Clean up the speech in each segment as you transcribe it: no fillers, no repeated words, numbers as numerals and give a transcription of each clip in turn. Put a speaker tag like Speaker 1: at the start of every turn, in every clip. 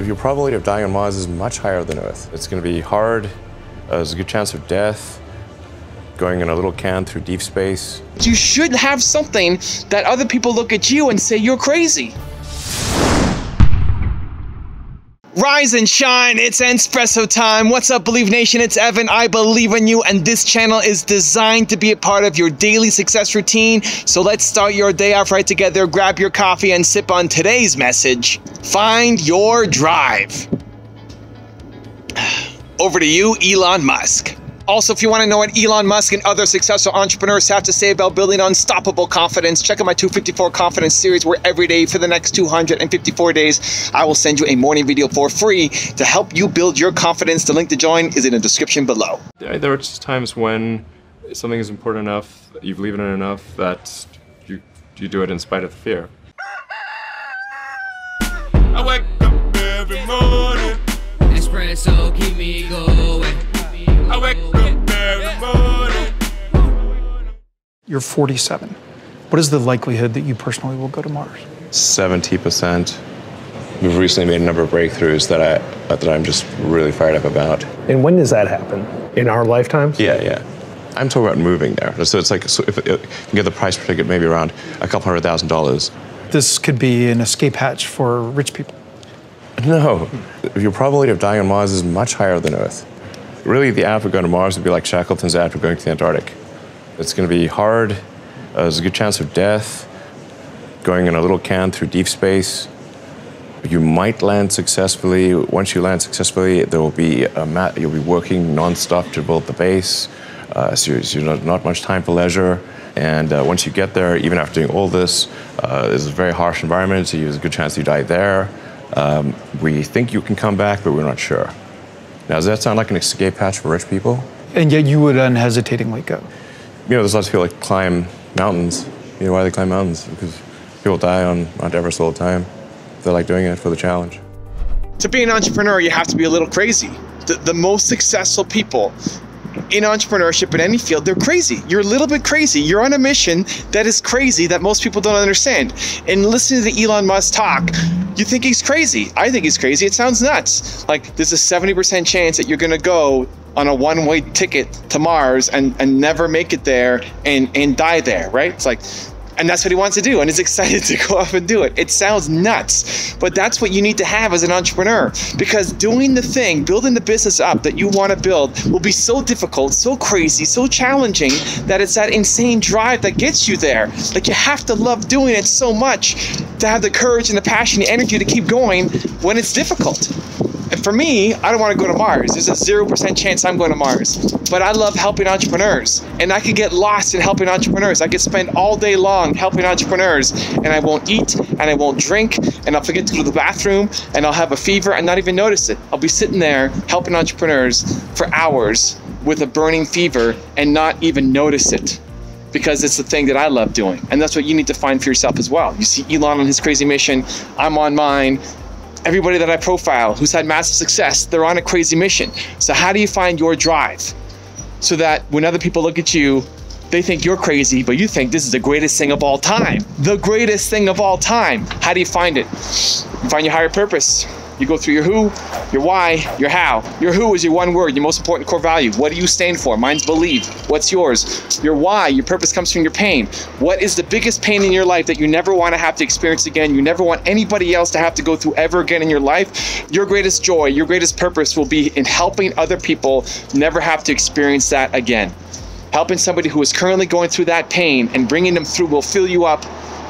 Speaker 1: Your probability of dying on Mars is much higher than Earth. It's going to be hard. There's a good chance of death. Going in a little can through deep space.
Speaker 2: You should have something that other people look at you and say you're crazy. Rise and shine, it's Espresso time. What's up, Believe Nation? It's Evan. I believe in you, and this channel is designed to be a part of your daily success routine. So let's start your day off right together. Grab your coffee and sip on today's message. Find your drive. Over to you, Elon Musk. Also, if you want to know what Elon Musk and other successful entrepreneurs have to say about building unstoppable confidence, check out my 254 Confidence series, where every day for the next 254 days, I will send you a morning video for free to help you build your confidence. The link to join is in the description below.
Speaker 1: There are just times when something is important enough, you believe in it enough, that you do it in spite of the fear.
Speaker 3: I wake up every morning. Espresso keep me going. I wake up every morning.
Speaker 4: You're 47. What is the likelihood that you personally will go to Mars?
Speaker 1: 70%. We've recently made a number of breakthroughs that I'm just really fired up about.
Speaker 5: And when does that happen? In our lifetimes?
Speaker 1: Yeah. I'm talking about moving there. So it's like, so if you can get the price per ticket maybe around $200,000.
Speaker 4: This could be an escape hatch for rich people.
Speaker 1: No. Your probability of dying on Mars is much higher than Earth. Really, the app of going to Mars would be like Shackleton's app of going to the Antarctic. It's going to be hard. There's a good chance of death. Going in a little can through deep space. You might land successfully. Once you land successfully, there will be you'll be working nonstop to build the base. So you're not much time for leisure. And once you get there, even after doing all this, it's a very harsh environment, so there's a good chance you die there. We think you can come back, but we're not sure. Now, does that sound like an escape hatch for rich people?
Speaker 4: And yet you would unhesitatingly go.
Speaker 1: You know, there's lots of people that climb mountains. You know why they climb mountains? Because people die on Mount Everest all the time. They like doing it for the challenge.
Speaker 2: To be an entrepreneur, you have to be a little crazy. The most successful people in entrepreneurship in any field, they're crazy. You're a little bit crazy. You're on a mission that is crazy that most people don't understand. And listening to Elon Musk talk, you think he's crazy. I think he's crazy. It sounds nuts. Like, there's a 70% chance that you're going to go on a one-way ticket to Mars and never make it there and die there, right? It's like, and that's what he wants to do, and he's excited to go up and do it. It sounds nuts, but that's what you need to have as an entrepreneur, because doing the thing, building the business up that you want to build will be so difficult, so crazy, so challenging, that it's that insane drive that gets you there. Like, you have to love doing it so much to have the courage and the passion, the energy to keep going when it's difficult. And for me, I don't want to go to Mars. There's a 0% chance I'm going to Mars. But I love helping entrepreneurs. And I could get lost in helping entrepreneurs. I could spend all day long helping entrepreneurs, and I won't eat, and I won't drink, and I'll forget to go to the bathroom, and I'll have a fever and not even notice it. I'll be sitting there helping entrepreneurs for hours with a burning fever and not even notice it, because it's the thing that I love doing. And that's what you need to find for yourself as well. You see Elon on his crazy mission, I'm on mine. Everybody that I profile who's had massive success, they're on a crazy mission. So how do you find your drive so that when other people look at you, they think you're crazy, but you think this is the greatest thing of all time? The greatest thing of all time. How do you find it? You find your higher purpose. You go through your who, your why, your how. Your who is your one word, your most important core value. What do you stand for? Mine's believe. What's yours? Your why, your purpose comes from your pain. What is the biggest pain in your life that you never want to have to experience again? You never want anybody else to have to go through ever again in your life? Your greatest joy, your greatest purpose will be in helping other people never have to experience that again. Helping somebody who is currently going through that pain and bringing them through will fill you up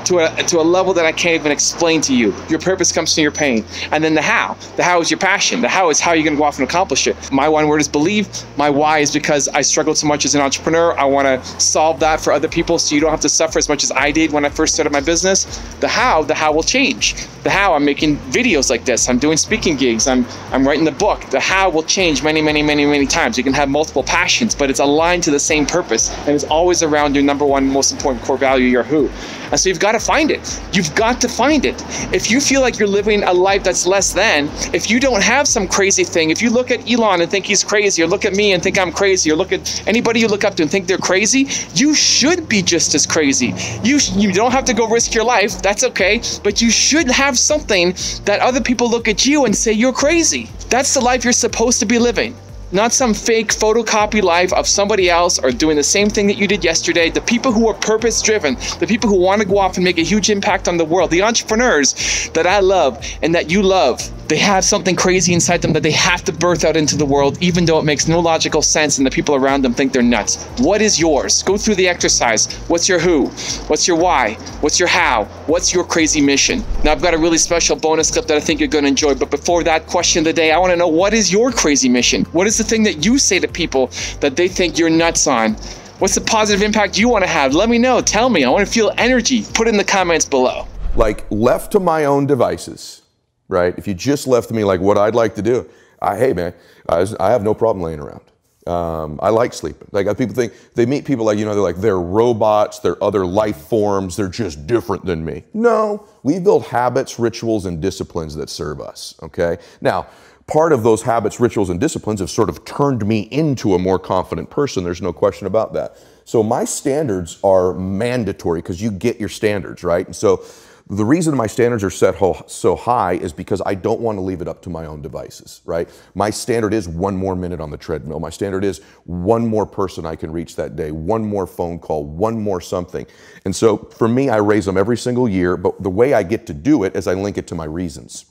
Speaker 2: to a level that I can't even explain to you. Your purpose comes from your pain. And then the how. The how is your passion. The how is how you're going to go off and accomplish it. My one word is believe. My why is because I struggled so much as an entrepreneur. I want to solve that for other people so you don't have to suffer as much as I did when I first started my business. The how will change. The how, I'm making videos like this. I'm doing speaking gigs. I'm writing the book. The how will change many times. You can have multiple passions, but it's aligned to the same purpose. And it's always around your number one most important core value, your who. And so you've got to find it. You've got to find it. If you feel like you're living a life that's less than, if you don't have some crazy thing, if you look at Elon and think he's crazy, or look at me and think I'm crazy, or look at anybody you look up to and think they're crazy, you should be just as crazy. You don't have to go risk your life, that's okay, but you should have something that other people look at you and say you're crazy. That's the life you're supposed to be living. Not some fake photocopy life of somebody else or doing the same thing that you did yesterday. The people who are purpose-driven, the people who want to go off and make a huge impact on the world, the entrepreneurs that I love and that you love, they have something crazy inside them that they have to birth out into the world, even though it makes no logical sense and the people around them think they're nuts. What is yours? Go through the exercise. What's your who? What's your why? What's your how? What's your crazy mission? Now, I've got a really special bonus clip that I think you're going to enjoy, but before that question of the day, I want to know, what is your crazy mission? What is the thing that you say to people that they think you're nuts on? What's the positive impact you want to have? Let me know. Tell me. I want to feel energy. Put it in the comments below.
Speaker 6: Like, left to my own devices, right? If you just left me like what I'd like to do, hey man, I have no problem laying around. I like sleeping. Like, people think, they meet people like, they're robots, they're other life forms, they're just different than me. No, we build habits, rituals, and disciplines that serve us, okay? Now, part of those habits, rituals, and disciplines have sort of turned me into a more confident person. There's no question about that. So my standards are mandatory because you get your standards, right? And so the reason my standards are set so high is because I don't want to leave it up to my own devices, right? My standard is one more minute on the treadmill. My standard is one more person I can reach that day, one more phone call, one more something. And so for me, I raise them every single year, but the way I get to do it is I link it to my reasons.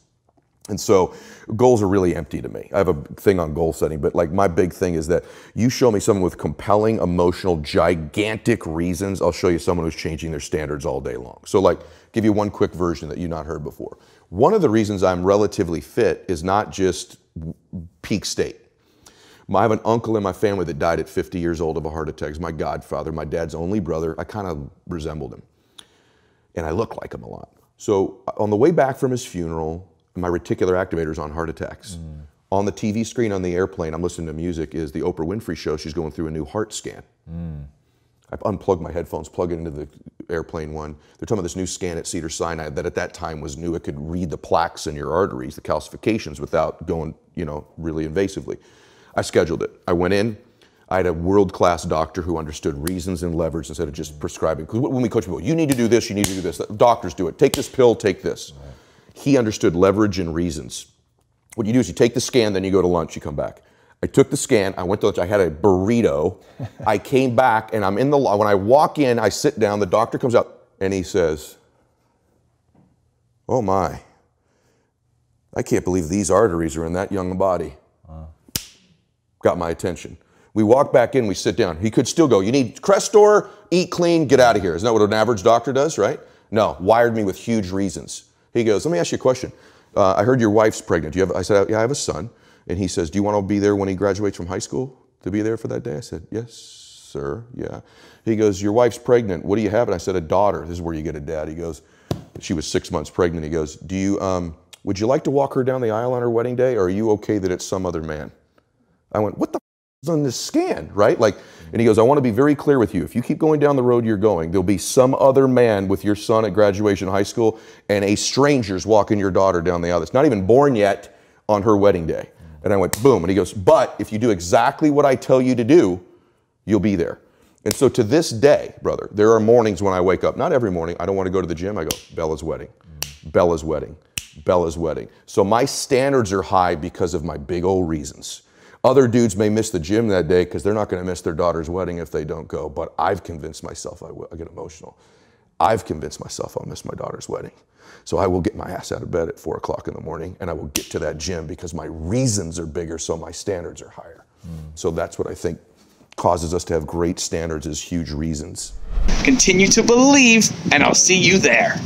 Speaker 6: And so goals are really empty to me. I have a thing on goal setting, but like, my big thing is that you show me someone with compelling, emotional, gigantic reasons, I'll show you someone who's changing their standards all day long. So like, give you one quick version that you've not heard before. One of the reasons I'm relatively fit is not just peak state. I have an uncle in my family that died at 50 years old of a heart attack. He's my godfather, my dad's only brother. I kind of resembled him. And I look like him a lot. So on the way back from his funeral, my reticular activator's on heart attacks. On the TV screen on the airplane, I'm listening to music, is the Oprah Winfrey show. She's going through a new heart scan. I've unplugged my headphones, plug it into the airplane one. They're talking about this new scan at Cedars-Sinai that at that time was new. It could read the plaques in your arteries, the calcifications, without going, really invasively. I scheduled it. I went in. I had a world-class doctor who understood reasons and leverage instead of just prescribing. Because when we coach people, you need to do this, you need to do this. Doctors do it. Take this pill, take this. He understood leverage and reasons. What you do is you take the scan, then you go to lunch, you come back. I took the scan, I went to lunch, I had a burrito. I came back and I'm in the, when I walk in, I sit down, the doctor comes out and he says, oh my, I can't believe these arteries are in that young body. Got my attention. We walk back in, we sit down. He could still go, you need Crestor, eat clean, get out of here. Isn't that what an average doctor does, right? No, wired me with huge reasons. He goes, let me ask you a question. I heard your wife's pregnant. I said, yeah, I have a son. And he says, do you want to be there when he graduates from high school to be there for that day? I said, yes, sir, yeah. He goes, your wife's pregnant. What do you have? And I said, a daughter. This is where you get a dad. He goes, she was 6 months pregnant. He goes, would you like to walk her down the aisle on her wedding day? Or are you okay that it's some other man? I went, what the f is on this scan, right? And he goes, I want to be very clear with you. If you keep going down the road you're going, there'll be some other man with your son at graduation high school and a stranger's walking your daughter down the aisle that's not even born yet on her wedding day. And I went, boom. And he goes, but if you do exactly what I tell you to do, you'll be there. And so to this day, brother, there are mornings when I wake up, not every morning, I don't want to go to the gym. I go, Bella's wedding, Bella's wedding, Bella's wedding. So my standards are high because of my big old reasons. Other dudes may miss the gym that day because they're not going to miss their daughter's wedding if they don't go. But I've convinced myself, I get emotional. I've convinced myself I'll miss my daughter's wedding. So I will get my ass out of bed at 4 o'clock in the morning and I will get to that gym because my reasons are bigger, so my standards are higher. So that's what I think causes us to have great standards, is huge reasons.
Speaker 2: Continue to believe, and I'll see you there.